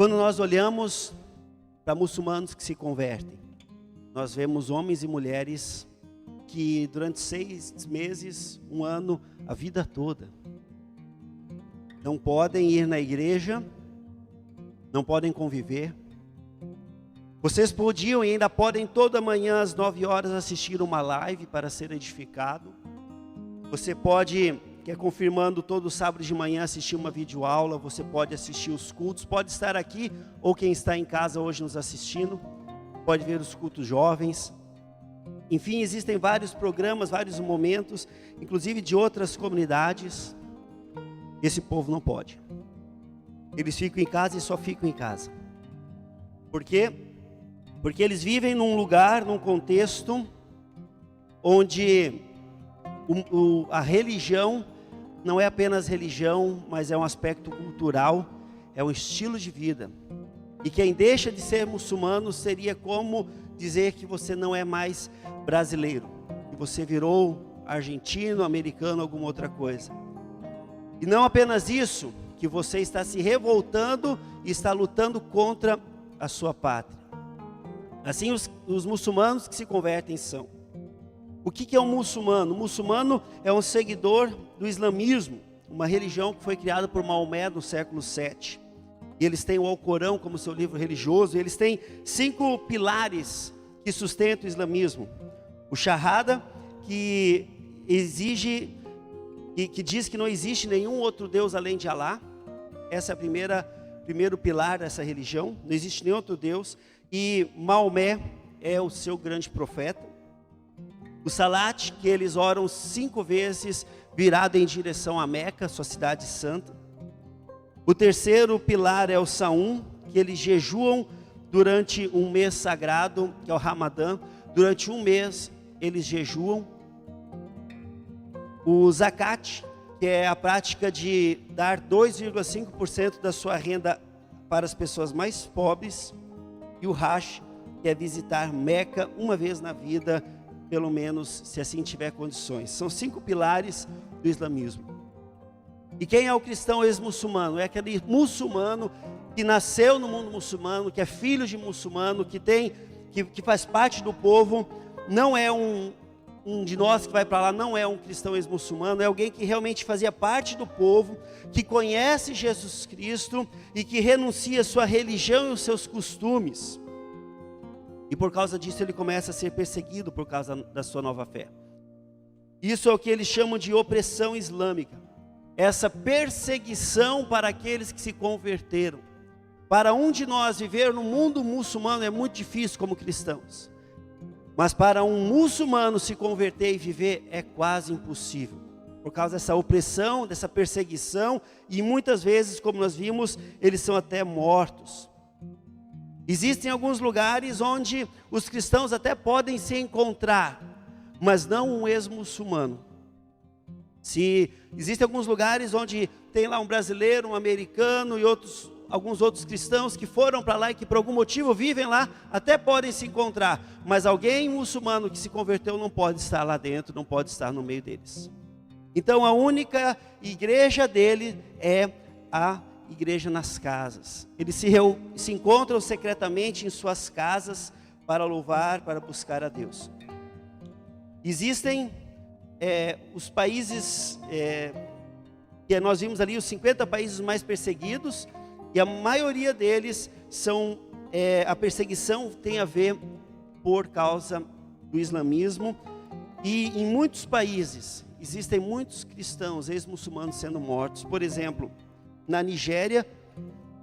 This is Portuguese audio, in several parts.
Quando nós olhamos para muçulmanos que se convertem, nós vemos homens e mulheres que durante 6 meses, 1 ano, a vida toda, não podem ir na igreja, não podem conviver. Vocês podiam e ainda podem toda manhã às 9 horas assistir uma live para ser edificado. Você pode, que é confirmando, todo sábado de manhã assistir uma videoaula. Você pode assistir os cultos, pode estar aqui ou quem está em casa hoje nos assistindo, pode ver os cultos jovens. Enfim, existem vários programas, vários momentos, inclusive de outras comunidades. Esse povo não pode. Eles ficam em casa e só ficam em casa. Por quê? Porque eles vivem num lugar, num contexto onde a religião não é apenas religião, mas é um aspecto cultural, é um estilo de vida. E quem deixa de ser muçulmano seria como dizer que você não é mais brasileiro, que você virou argentino, americano, alguma outra coisa. E não apenas isso, que você está se revoltando e está lutando contra a sua pátria. Assim os muçulmanos que se convertem são. O que é um muçulmano? O muçulmano é um seguidor do islamismo, uma religião que foi criada por Maomé no século 7. E eles têm o Alcorão como seu livro religioso, e eles têm 5 pilares que sustentam o islamismo. O Shahada, que exige, que diz que não existe nenhum outro Deus além de Alá. Essa é primeiro pilar dessa religião, não existe nenhum outro Deus. E Maomé é o seu grande profeta. O Salat, que eles oram 5 vezes virado em direção a Meca, sua cidade santa. O terceiro pilar é o Saum, que eles jejuam durante um mês sagrado, que é o Ramadã. Durante 1 mês eles jejuam. O Zakat, que é a prática de dar 2,5% da sua renda para as pessoas mais pobres. E o Hajj, que é visitar Meca uma vez na vida, pelo menos, se assim tiver condições. São 5 pilares do islamismo. E quem é o cristão ex-muçulmano? É aquele muçulmano que nasceu no mundo muçulmano, que é filho de muçulmano, que faz parte do povo. Não é um de nós que vai para lá, não é um cristão ex-muçulmano, é alguém que realmente fazia parte do povo, que conhece Jesus Cristo e que renuncia a sua religião e os seus costumes. E por causa disso ele começa a ser perseguido por causa da sua nova fé. Isso é o que eles chamam de opressão islâmica. Essa perseguição para aqueles que se converteram. Para um de nós viver no mundo muçulmano é muito difícil como cristãos. Mas para um muçulmano se converter e viver é quase impossível. Por causa dessa opressão, dessa perseguição, e muitas vezes, como nós vimos, eles são até mortos. Existem alguns lugares onde os cristãos até podem se encontrar, mas não um ex-muçulmano. Se existem alguns lugares onde tem lá um brasileiro, um americano e alguns outros cristãos que foram para lá e que por algum motivo vivem lá, até podem se encontrar, mas alguém muçulmano que se converteu não pode estar lá dentro, não pode estar no meio deles. Então a única igreja dele é a igreja nas casas. Eles se encontram secretamente em suas casas para louvar, para buscar a Deus. Existem os países que nós vimos ali, os 50 países mais perseguidos, e a maioria deles são, a perseguição tem a ver por causa do islamismo. E em muitos países existem muitos cristãos ex-muçulmanos sendo mortos. Por exemplo, na Nigéria,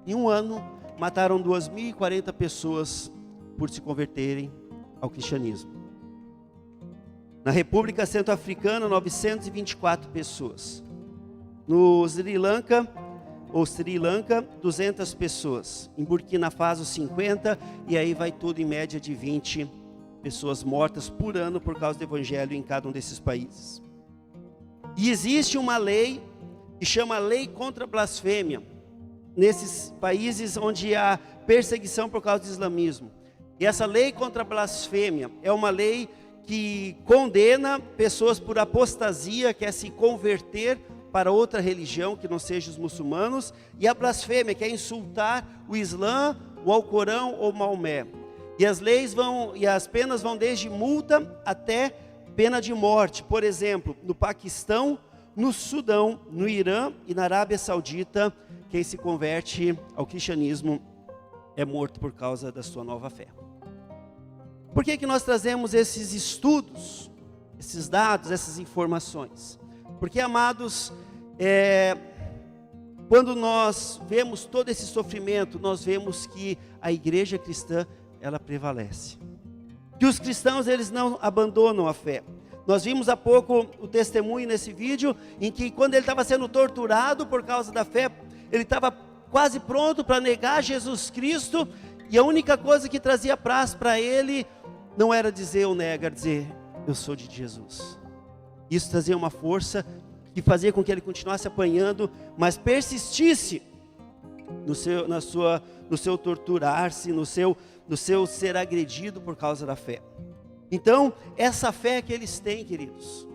em 1 ano, mataram 2.040 pessoas por se converterem ao cristianismo. Na República Centro-Africana, 924 pessoas. No Sri Lanka, 200 pessoas. Em Burkina Faso, 50. E aí vai tudo em média de 20 pessoas mortas por ano por causa do evangelho em cada um desses países. E existe uma lei que chama Lei contra a Blasfêmia, nesses países onde há perseguição por causa do islamismo. E essa lei contra a blasfêmia é uma lei que condena pessoas por apostasia, que é se converter para outra religião que não seja os muçulmanos, e a blasfêmia, que é insultar o Islã, o Alcorão ou Maomé. E as leis e as penas vão desde multa até pena de morte. Por exemplo, no Paquistão, no Sudão, no Irã e na Arábia Saudita, quem se converte ao cristianismo é morto por causa da sua nova fé. Por que nós trazemos esses estudos, esses dados, essas informações? Porque, amados, quando nós vemos todo esse sofrimento, nós vemos que a igreja cristã, ela prevalece. Que os cristãos, eles não abandonam a fé. Nós vimos há pouco o testemunho nesse vídeo, em que quando ele estava sendo torturado por causa da fé, ele estava quase pronto para negar Jesus Cristo, e a única coisa que trazia paz para ele, não era dizer eu nego, era dizer eu sou de Jesus. Isso trazia uma força que fazia com que ele continuasse apanhando, mas persistisse no seu torturar-se, no seu ser agredido por causa da fé. Então, essa fé que eles têm, queridos,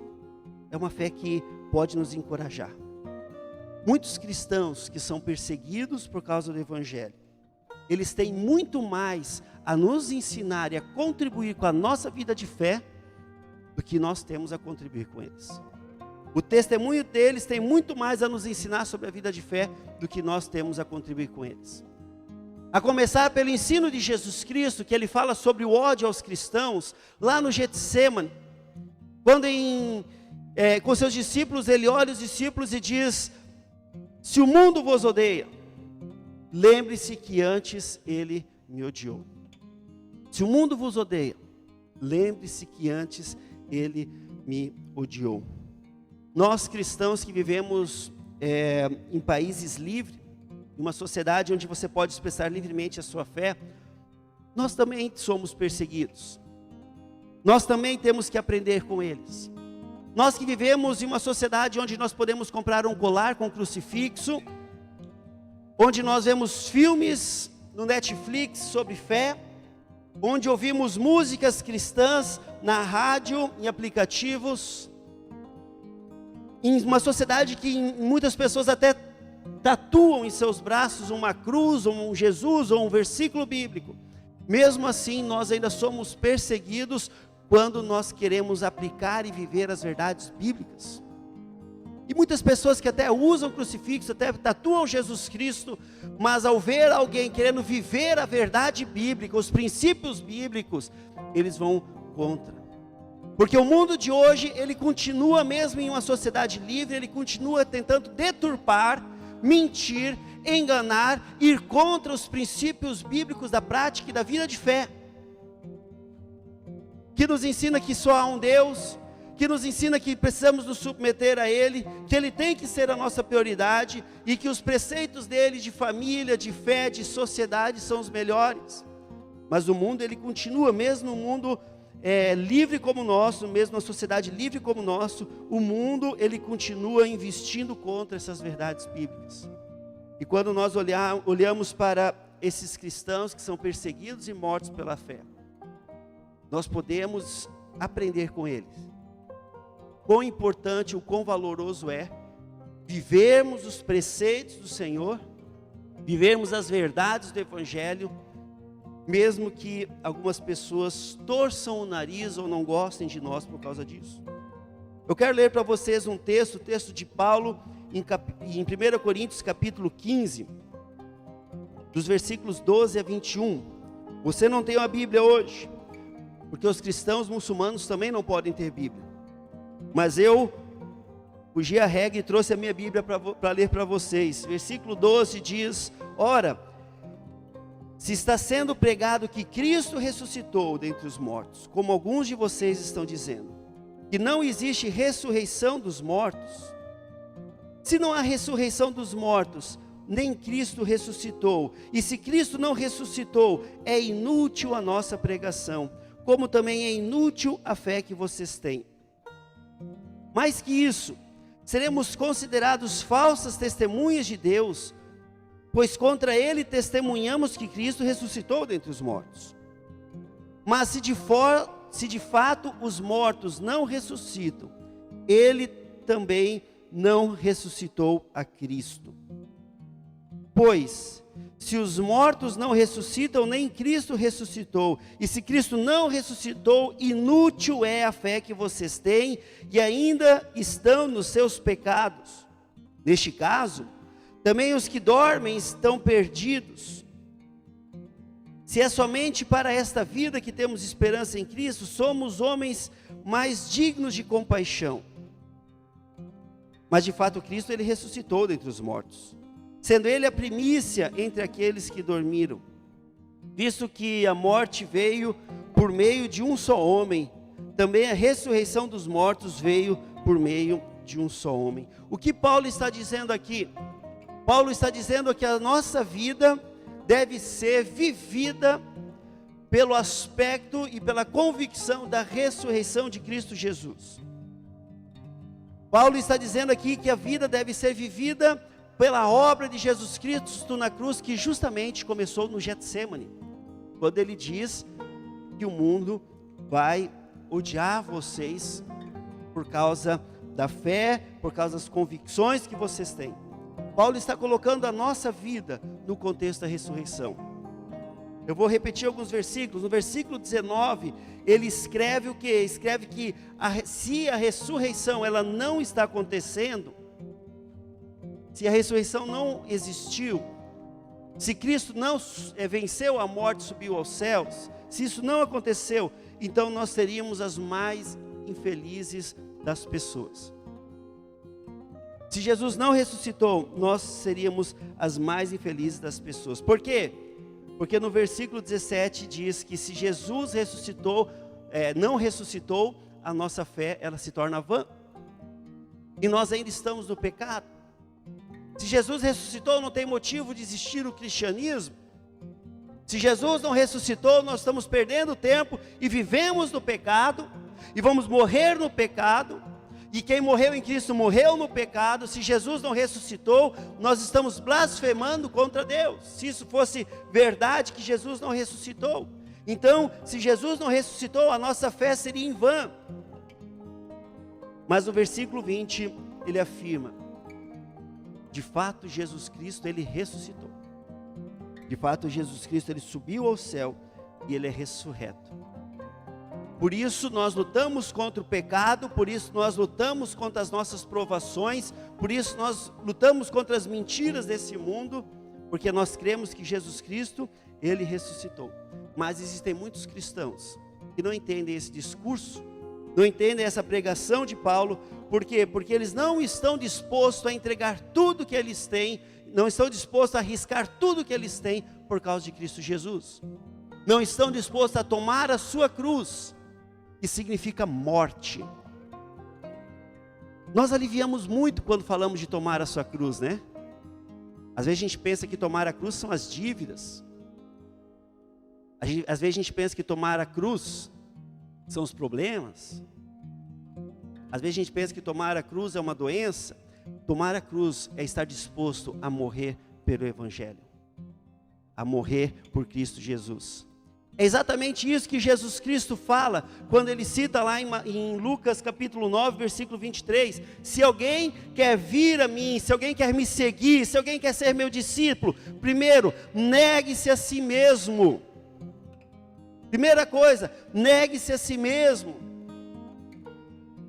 é uma fé que pode nos encorajar. Muitos cristãos que são perseguidos por causa do Evangelho, eles têm muito mais a nos ensinar e a contribuir com a nossa vida de fé, do que nós temos a contribuir com eles. O testemunho deles tem muito mais a nos ensinar sobre a vida de fé, do que nós temos a contribuir com eles. A começar pelo ensino de Jesus Cristo, que ele fala sobre o ódio aos cristãos, lá no Getsêmani, quando com seus discípulos, ele olha os discípulos e diz: se o mundo vos odeia, lembre-se que antes ele me odiou. Se o mundo vos odeia, lembre-se que antes ele me odiou. Nós cristãos que vivemos em países livres, uma sociedade onde você pode expressar livremente a sua fé, nós também somos perseguidos. Nós também temos que aprender com eles. Nós que vivemos em uma sociedade onde nós podemos comprar um colar com crucifixo, onde nós vemos filmes no Netflix sobre fé, onde ouvimos músicas cristãs na rádio, em aplicativos, em uma sociedade que muitas pessoas até tatuam em seus braços uma cruz, ou um Jesus, ou um versículo bíblico. Mesmo assim, nós ainda somos perseguidos quando nós queremos aplicar e viver as verdades bíblicas. E muitas pessoas que até usam crucifixo, até tatuam Jesus Cristo, mas ao ver alguém querendo viver a verdade bíblica, os princípios bíblicos, eles vão contra. Porque o mundo de hoje, ele continua mesmo em uma sociedade livre, ele continua tentando deturpar, mentir, enganar, ir contra os princípios bíblicos da prática e da vida de fé, que nos ensina que só há um Deus, que nos ensina que precisamos nos submeter a Ele, que Ele tem que ser a nossa prioridade, e que os preceitos dele de família, de fé, de sociedade são os melhores. Mas o mundo, ele continua, mesmo no mundo livre como o nosso, mesmo na sociedade livre como o nosso, o mundo, ele continua investindo contra essas verdades bíblicas. E quando nós olhamos para esses cristãos que são perseguidos e mortos pela fé, nós podemos aprender com eles quão importante, o quão valoroso é vivermos os preceitos do Senhor, vivermos as verdades do Evangelho, mesmo que algumas pessoas torçam o nariz ou não gostem de nós por causa disso. Eu quero ler para vocês um texto, o texto de Paulo, em 1 Coríntios capítulo 15, dos versículos 12 a 21. Você não tem uma Bíblia hoje, porque os cristãos muçulmanos também não podem ter Bíblia. Mas eu fugi a regra e trouxe a minha Bíblia para ler para vocês. Versículo 12 diz: ora, se está sendo pregado que Cristo ressuscitou dentre os mortos, como alguns de vocês estão dizendo, que não existe ressurreição dos mortos, se não há ressurreição dos mortos, nem Cristo ressuscitou, e se Cristo não ressuscitou, é inútil a nossa pregação, como também é inútil a fé que vocês têm. Mais que isso, seremos considerados falsas testemunhas de Deus, pois contra Ele testemunhamos que Cristo ressuscitou dentre os mortos. Mas se de fato os mortos não ressuscitam, Ele também não ressuscitou a Cristo. Pois, se os mortos não ressuscitam, nem Cristo ressuscitou. E se Cristo não ressuscitou, inútil é a fé que vocês têm e ainda estão nos seus pecados. Neste caso, também os que dormem estão perdidos. Se é somente para esta vida que temos esperança em Cristo, somos homens mais dignos de compaixão. Mas de fato Cristo, ele ressuscitou dentre os mortos, sendo ele a primícia entre aqueles que dormiram. Visto que a morte veio por meio de um só homem, também a ressurreição dos mortos veio por meio de um só homem. O que Paulo está dizendo aqui? Paulo está dizendo que a nossa vida deve ser vivida pelo aspecto e pela convicção da ressurreição de Cristo Jesus. Paulo está dizendo aqui que a vida deve ser vivida pela obra de Jesus Cristo na cruz, que justamente começou no Getsêmani, quando ele diz que o mundo vai odiar vocês por causa da fé, por causa das convicções que vocês têm. Paulo está colocando a nossa vida no contexto da ressurreição. Eu vou repetir alguns versículos. No versículo 19, ele escreve o quê? Escreve que se a ressurreição ela não está acontecendo, se a ressurreição não existiu, se Cristo não venceu a morte e subiu aos céus, se isso não aconteceu, então nós seríamos as mais infelizes das pessoas. Se Jesus não ressuscitou, nós seríamos as mais infelizes das pessoas. Por quê? Porque no versículo 17 diz que se Jesus não ressuscitou, a nossa fé ela se torna vã. E nós ainda estamos no pecado. Se Jesus ressuscitou, não tem motivo de existir o cristianismo. Se Jesus não ressuscitou, nós estamos perdendo tempo e vivemos no pecado, e vamos morrer no pecado. E quem morreu em Cristo morreu no pecado. Se Jesus não ressuscitou, nós estamos blasfemando contra Deus. Se isso fosse verdade que Jesus não ressuscitou, então se Jesus não ressuscitou, a nossa fé seria em vão. Mas no versículo 20 ele afirma: de fato Jesus Cristo ele ressuscitou. De fato Jesus Cristo ele subiu ao céu e ele é ressurreto. Por isso nós lutamos contra o pecado, por isso nós lutamos contra as nossas provações, por isso nós lutamos contra as mentiras desse mundo, porque nós cremos que Jesus Cristo, ele ressuscitou. Mas existem muitos cristãos que não entendem esse discurso, não entendem essa pregação de Paulo. Por quê? Porque eles não estão dispostos a entregar tudo que eles têm, não estão dispostos a arriscar tudo que eles têm por causa de Cristo Jesus. Não estão dispostos a tomar a sua cruz, que significa morte. Nós aliviamos muito quando falamos de tomar a sua cruz, né? Às vezes a gente pensa que tomar a cruz são as dívidas. Às vezes a gente pensa que tomar a cruz são os problemas. Às vezes a gente pensa que tomar a cruz é uma doença. Tomar a cruz é estar disposto a morrer pelo Evangelho, a morrer por Cristo Jesus. É exatamente isso que Jesus Cristo fala, quando ele cita lá em Lucas capítulo 9, versículo 23, se alguém quer vir a mim, se alguém quer me seguir, se alguém quer ser meu discípulo, primeiro, negue-se a si mesmo. Primeira coisa, negue-se a si mesmo.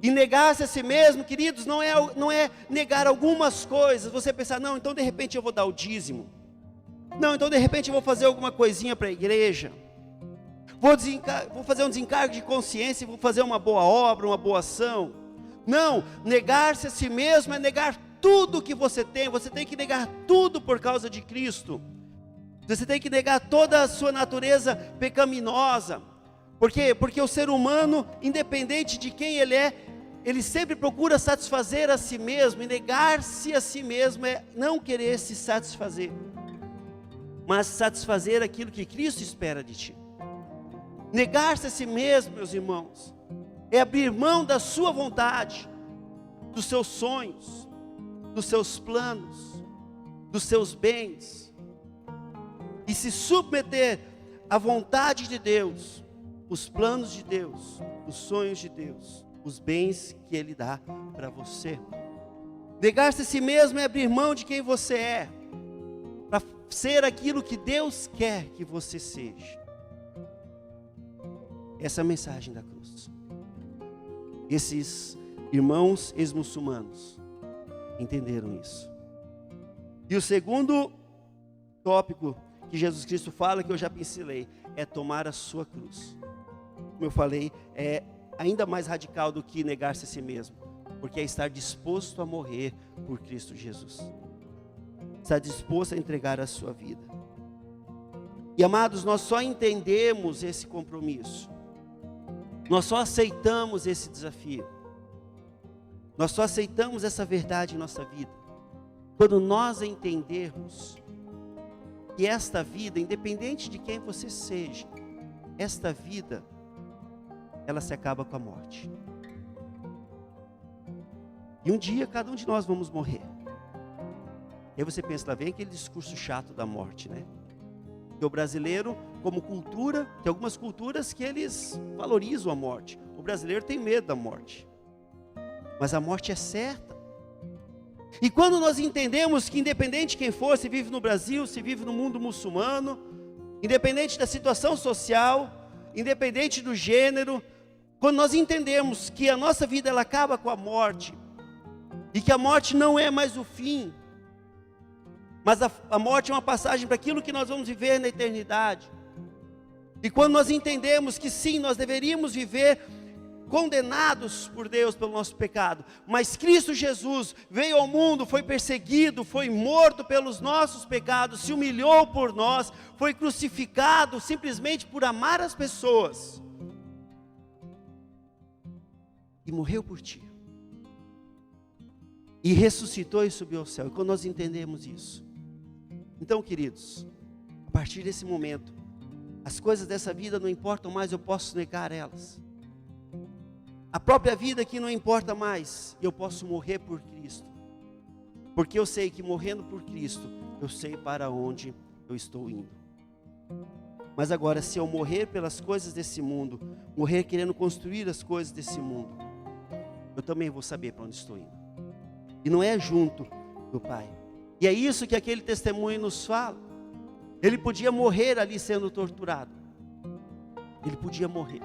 E negar-se a si mesmo, queridos, não é negar algumas coisas, você pensar, não, então de repente eu vou dar o dízimo, não, então de repente eu vou fazer alguma coisinha para a igreja, vou fazer um desencargo de consciência, vou fazer uma boa obra, uma boa ação. Não, negar-se a si mesmo é negar tudo que você tem que negar tudo por causa de Cristo. Você tem que negar toda a sua natureza pecaminosa. Por quê? Porque o ser humano, independente de quem ele é, ele sempre procura satisfazer a si mesmo, e negar-se a si mesmo é não querer se satisfazer, mas satisfazer aquilo que Cristo espera de ti. Negar-se a si mesmo, meus irmãos, é abrir mão da sua vontade, dos seus sonhos, dos seus planos, dos seus bens, e se submeter à vontade de Deus, os planos de Deus, os sonhos de Deus, os bens que Ele dá para você. Negar-se a si mesmo é abrir mão de quem você é, para ser aquilo que Deus quer que você seja. Essa é a mensagem da cruz. Esses irmãos ex-muçulmanos entenderam isso. E o segundo tópico que Jesus Cristo fala, que eu já pincelei, é tomar a sua cruz. Como eu falei, é ainda mais radical do que negar-se a si mesmo, porque é estar disposto a morrer por Cristo Jesus. Estar disposto a entregar a sua vida. E amados, nós só entendemos esse compromisso. Nós só aceitamos esse desafio. Nós só aceitamos essa verdade em nossa vida quando nós entendermos que esta vida, independente de quem você seja, esta vida, ela se acaba com a morte. E um dia cada um de nós vamos morrer. E aí você pensa, lá vem aquele discurso chato da morte, né? Que o brasileiro, como cultura, tem algumas culturas que eles valorizam a morte. O brasileiro tem medo da morte. Mas a morte é certa. E quando nós entendemos que independente de quem for, se vive no Brasil, se vive no mundo muçulmano, independente da situação social, independente do gênero, quando nós entendemos que a nossa vida ela acaba com a morte, e que a morte não é mais o fim, mas a morte é uma passagem para aquilo que nós vamos viver na eternidade. E quando nós entendemos que sim, nós deveríamos viver condenados por Deus pelo nosso pecado, mas Cristo Jesus veio ao mundo, foi perseguido, foi morto pelos nossos pecados, se humilhou por nós, foi crucificado simplesmente por amar as pessoas e morreu por ti, e ressuscitou e subiu ao céu. E quando nós entendemos isso, então, queridos, a partir desse momento, as coisas dessa vida não importam mais, eu posso negar elas. A própria vida aqui não importa mais, e eu posso morrer por Cristo, porque eu sei que morrendo por Cristo, eu sei para onde eu estou indo. Mas agora, se eu morrer pelas coisas desse mundo, morrer querendo construir as coisas desse mundo, eu também vou saber para onde estou indo, e não é junto do Pai. E é isso que aquele testemunho nos fala. Ele podia morrer ali sendo torturado, ele podia morrer,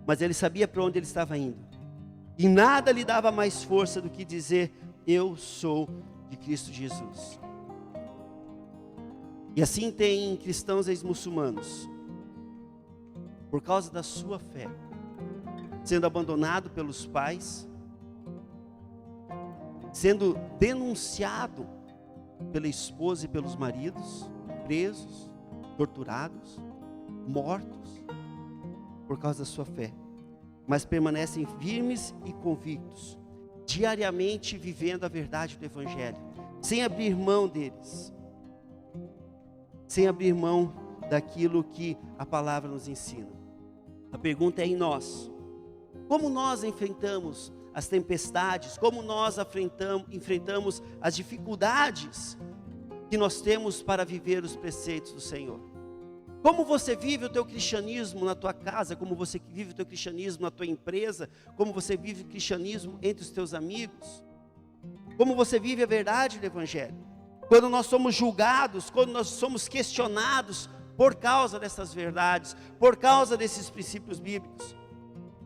mas ele sabia para onde ele estava indo, e nada lhe dava mais força do que dizer: eu sou de Cristo Jesus. E assim tem cristãos ex-muçulmanos, por causa da sua fé, sendo abandonado pelos pais, sendo denunciado pela esposa e pelos maridos, presos, torturados, mortos, por causa da sua fé, mas permanecem firmes e convictos, diariamente vivendo a verdade do Evangelho, sem abrir mão deles, sem abrir mão daquilo que a palavra nos ensina. A pergunta é em nós: como nós enfrentamos as tempestades, como nós enfrentamos as dificuldades que nós temos para viver os preceitos do Senhor? Como você vive o teu cristianismo na tua casa, como você vive o teu cristianismo na tua empresa, como você vive o cristianismo entre os teus amigos, como você vive a verdade do Evangelho? Quando nós somos julgados, quando nós somos questionados por causa dessas verdades, por causa desses princípios bíblicos,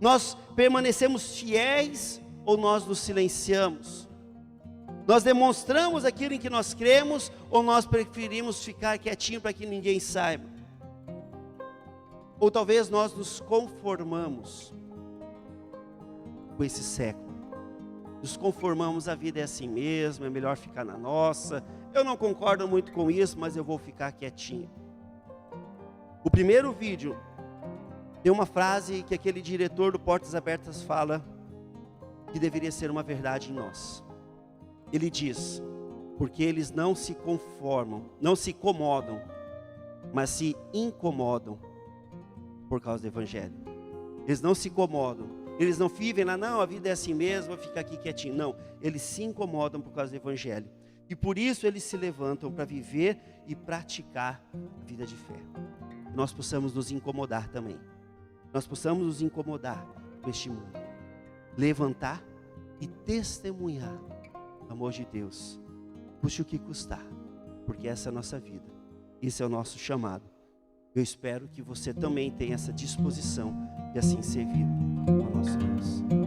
nós permanecemos fiéis ou nós nos silenciamos? Nós demonstramos aquilo em que nós cremos ou nós preferimos ficar quietinho para que ninguém saiba? Ou talvez nós nos conformamos com esse século, nos conformamos, a vida é assim mesmo, é melhor ficar na nossa, eu não concordo muito com isso, mas eu vou ficar quietinho. O primeiro vídeo tem uma frase que aquele diretor do Portas Abertas fala que deveria ser uma verdade em nós. Ele diz: porque eles não se conformam, não se incomodam, mas se incomodam por causa do Evangelho. Eles não se incomodam, eles não vivem lá, não, a vida é assim mesmo, vou ficar aqui quietinho. Não, eles se incomodam por causa do Evangelho, e por isso eles se levantam para viver e praticar a vida de fé. Nós possamos nos incomodar também, nós possamos nos incomodar com este mundo, levantar e testemunhar amor de Deus, custe o que custar, porque essa é a nossa vida, esse é o nosso chamado. Eu espero que você também tenha essa disposição de assim servir ao nosso Deus.